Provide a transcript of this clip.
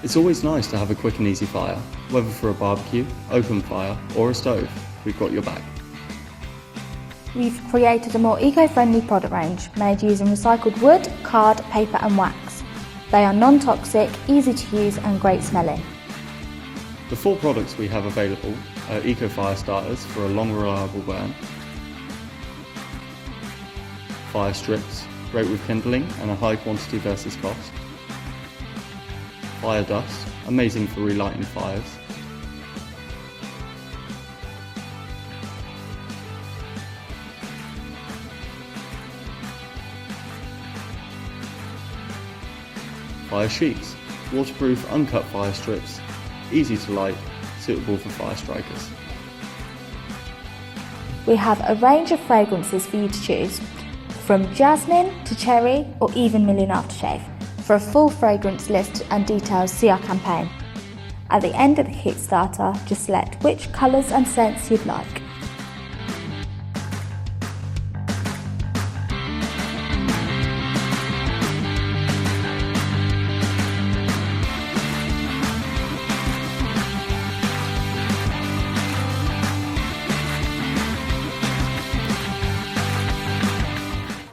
It's always nice to have a quick and easy fire, whether for a barbecue, open fire or a stove, we've got your back. We've created a more eco-friendly product range made using recycled wood, card, paper and wax. They are non-toxic, easy to use and great smelling. The 4 products we have available are Eco-FireStarters for a long reliable burn, Fire Strips, great with kindling and a high quantity versus cost, FireDust, amazing for relighting fires, Fire Sheets, waterproof uncut fire strips, easy to light, suitable for fire strikers. We have a range of fragrances for you to choose, from jasmine to cherry or even million aftershave. For a full fragrance list and details, see our campaign. At the end of the Kickstarter, just select which colours and scents you'd like.